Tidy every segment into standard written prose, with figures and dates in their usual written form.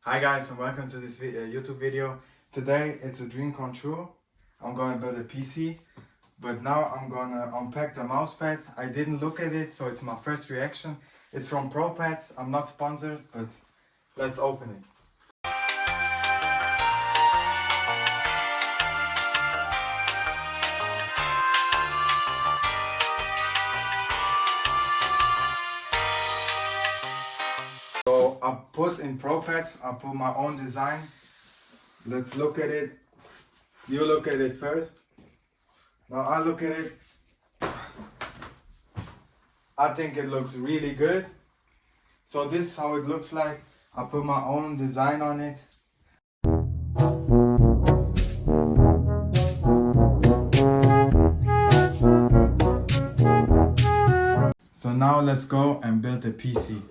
Hi guys and welcome to this YouTube video. Today it's a dream come true. I'm gonna build a PC, but now I'm gonna unpack the mousepad. I didn't look at it, so it's my first reaction. It's from ProPads. I'm not sponsored, but let's open it. So I put in ProPads, I put my own design. Let's look at it. You look at it first. Now I look at it. I think it looks really good. So this is how it looks like. I put my own design on it. So now let's go and build a PC.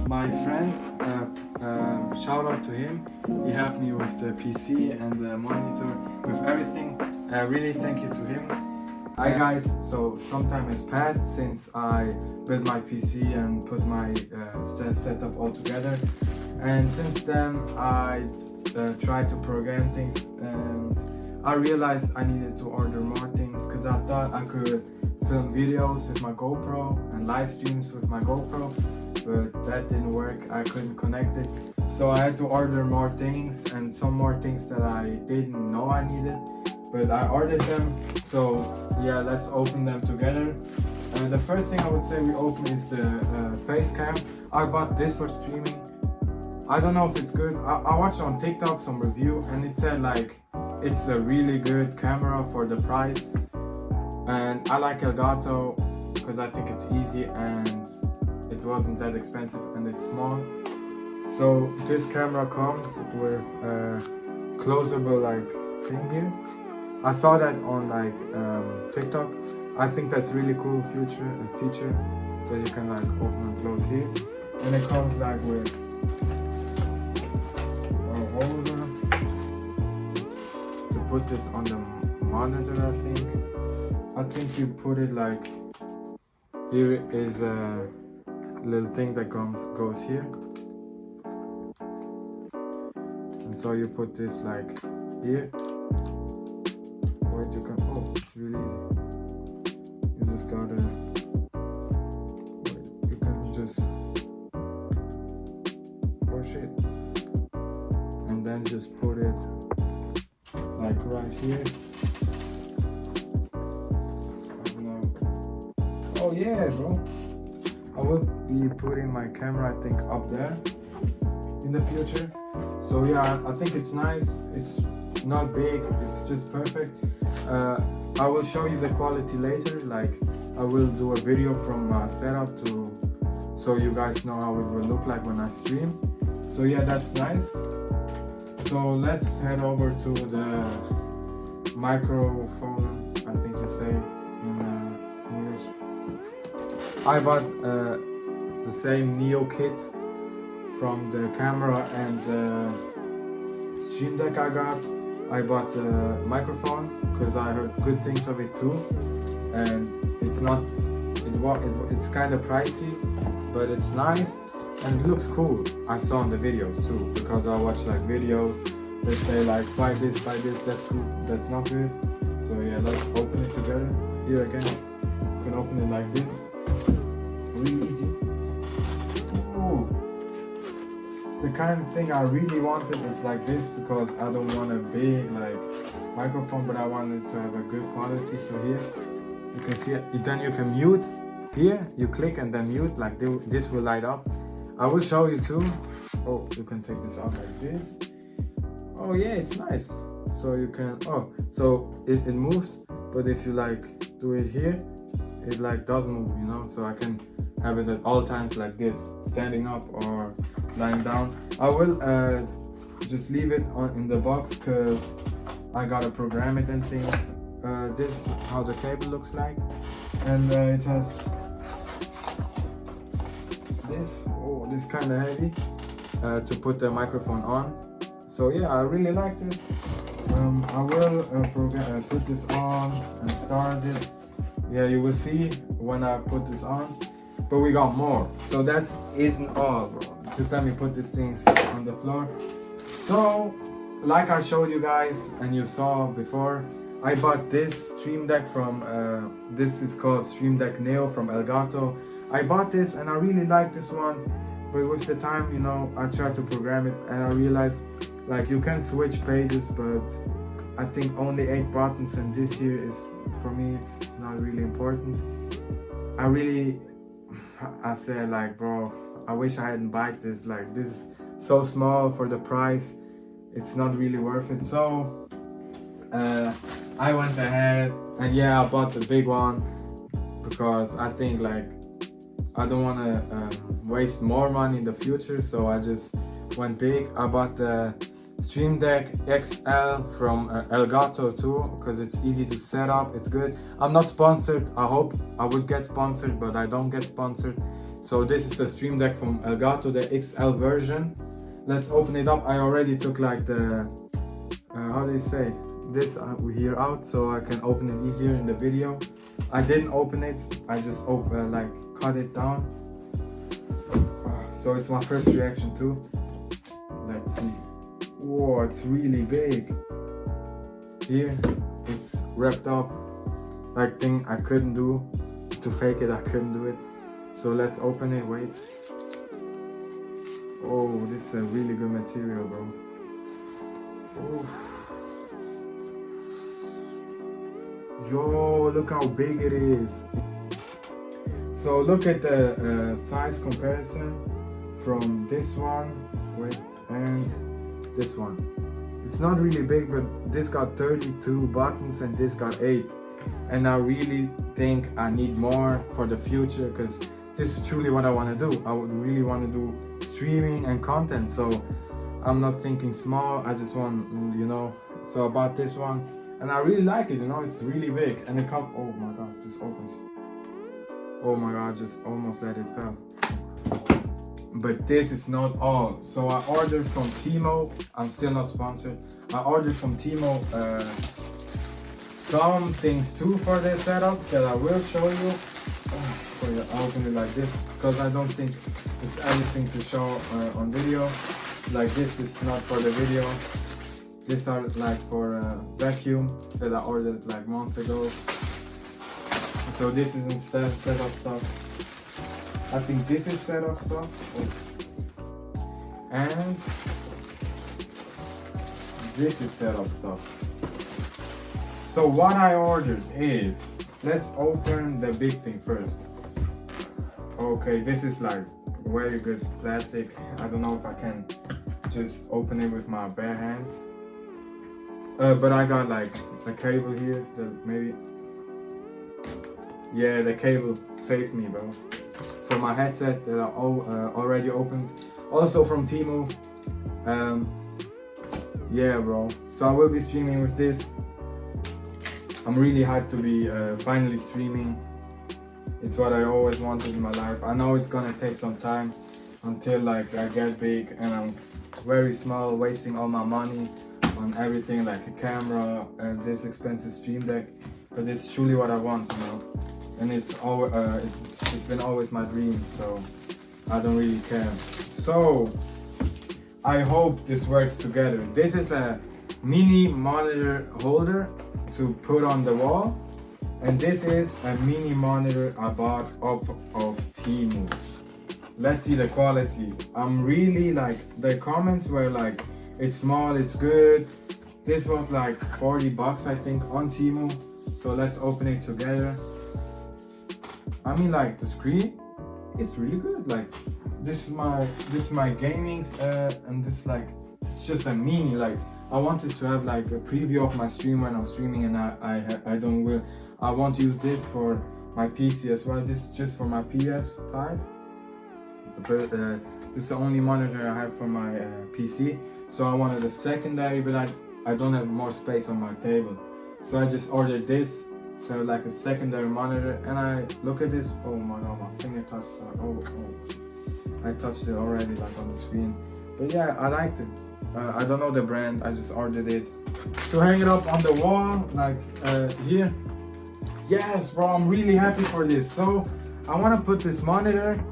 My friend, shout out to him. He helped me with the PC and the monitor, with everything. Really thank you to him. Hi guys, so some time has passed since I built my PC and put my setup all together. And since then I tried to program things and I realized I needed to order more things because I thought I could film videos with my GoPro and live streams with my GoPro, but that didn't work. I couldn't connect it, so I had to order more things and some more things that I didn't know I needed, but I ordered them. So yeah, let's open them together. The first thing I would say we open is the face cam. I bought this for streaming. I don't know if it's good. I watched on TikTok some review and it said like it's a really good camera for the price, and I like Elgato because I think it's easy and it wasn't that expensive and it's small. So this camera comes with a closable like thing here. I saw that on like TikTok. I think that's really cool feature that you can like open and close here. And it comes like with a holder to put this on the monitor. I think you put it like, here is a little thing that goes here, and so you put this like here. Wait, you can, oh, it's really easy. You just gotta, wait, you can just push it and then just put it like right here. Oh yeah, bro. I will be putting my camera, I think, up there in the future. So yeah, I think it's nice. It's not big, it's just perfect. I will show you the quality later. Like, I will do a video from my setup so you guys know how it will look like when I stream. So yeah, that's nice. So let's head over to the microphone, I think you say in English. I bought the same Neo kit from the camera and the Stream Deck I got. I bought the microphone because I heard good things of it too, and it's kind of pricey, but it's nice and it looks cool. I saw in the videos too, because I watch like videos let's say like buy this, that's good, that's not good. So yeah, let's open it together. Here again, you can open it like this. Really easy. Ooh. The kind of thing I really wanted is like this, because I don't want a big like microphone, but I wanted to have a good quality. So here you can see it. Then you can mute. Here you click and then mute, like this will light up. I will show you too. Oh, you can take this out like this. Oh yeah, it's nice. So you can, so it moves, but if you like do it here, it like doesn't move, you know. So I can have it at all times like this, standing up or lying down. I will just leave it in the box because I gotta program it and things. This is how the cable looks like, and it has this. Oh, this kind of heavy to put the microphone on. So yeah, I really like this. I will put this on and start it. Yeah, you will see when I put this on. But we got more. So that isn't all, bro. Just let me put these things on the floor. So, like I showed you guys and you saw before, I bought this Stream Deck from, this is called Stream Deck Neo from Elgato. I bought this and I really like this one. But with the time, you know, I tried to program it and I realized like you can switch pages, but I think only 8 buttons, and this here is, for me, it's not really important. I said like, bro, I wish I hadn't bought this. Like, this is so small for the price. It's not really worth it. So I went ahead and yeah, I bought the big one because I think like I don't want to waste more money in the future. So I just went big. I bought the Stream Deck XL from Elgato too, because it's easy to set up, it's good. I'm not sponsored. I hope I would get sponsored, but I don't get sponsored. So this is a Stream Deck from Elgato, the XL version. Let's open it up. I already took like the, how do you say, this here out, so I can open it easier in the video. I didn't open it, I just like cut it down. So it's my first reaction too. Let's see. Whoa, it's really big. Here, it's wrapped up. Like thing I couldn't do to fake it, I couldn't do it. So let's open it, wait. Oh, this is a really good material, bro. Oof. Yo, look how big it is. So look at the size comparison from this one and this one. It's not really big, but this got 32 buttons and this got 8. And I really think I need more for the future, because this is truly what I want to do. I would really want to do streaming and content, so I'm not thinking small. I just want, you know, so I bought this one and I really like it, you know. It's really big and it comes, oh my god, just opens. Oh my god, just almost let it fall. But this is not all. So I ordered from Timo. I'm still not sponsored. I ordered from Timo some things too for the setup that I will show you. I'll open it like this because I don't think it's anything to show on video. Like this is not for the video. These are like for vacuum that I ordered like months ago. So this is instead setup stuff. I think this is setup stuff. And this is setup stuff. So what I ordered is, let's open the big thing first. Okay, this is like very good plastic. I don't know if I can just open it with my bare hands. But I got like a cable here that maybe, yeah, the cable saved me, bro. For my headset that I already opened. Also from Timo. Yeah, bro. So I will be streaming with this. I'm really hyped to be finally streaming. It's what I always wanted in my life. I know it's gonna take some time until like I get big and I'm very small, wasting all my money on everything like a camera and this expensive Stream Deck. But it's truly what I want, you know. And it's been always my dream, so I don't really care. So I hope this works together. This is a mini monitor holder to put on the wall, and this is a mini monitor I bought off of Temu. Let's see the quality. I'm really like, the comments were like, it's small, it's good. This was like 40 bucks I think on Temu. So let's open it together. I mean, like, the screen is really good. Like, this is my gaming and this, like, it's just a mini. Like, I wanted to have like a preview of my stream when I'm streaming, and I want to use this for my PC as well. This is just for my PS5, but this is the only monitor I have for my PC. So I wanted a secondary, but I don't have more space on my table, so I just ordered this. So like a secondary monitor, and I look at this. Oh my god, my finger touched. I touched it already, like on the screen. But yeah, I liked it. I don't know the brand. I just ordered it to hang it up on the wall, like here. Yes, bro, I'm really happy for this. So I want to put this monitor.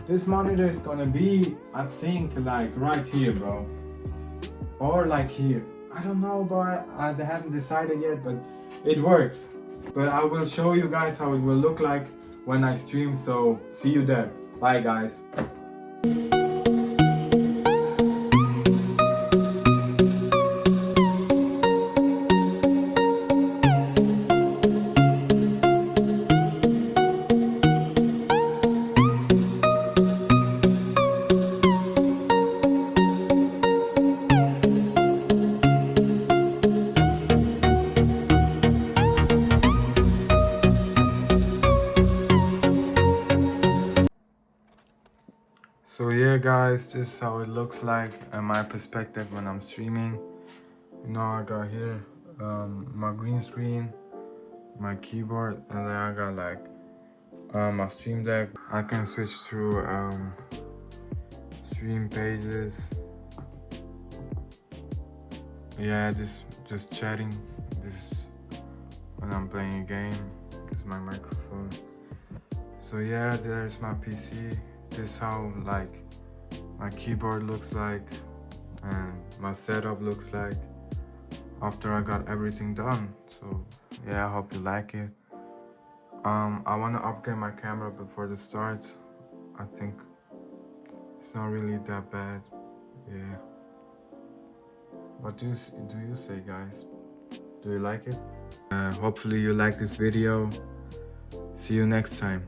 This monitor is gonna be, I think, like right here, bro, or like here. I don't know, bro. I haven't decided yet, but it works. But I will show you guys how it will look like when I stream, so see you there. Bye guys. So yeah guys, this is how it looks like in my perspective when I'm streaming. You know, I got here my green screen, my keyboard, and then I got like my stream deck. I can switch through stream pages. Yeah, this just chatting. This is when I'm playing a game. This is my microphone. So yeah, there's my PC. This is how like my keyboard looks like and my setup looks like after I got everything done. So yeah, I hope you like it. I want to upgrade my camera before the start. I think it's not really that bad. Yeah. What do you say, guys? Do you like it? Hopefully you like this video. See you next time.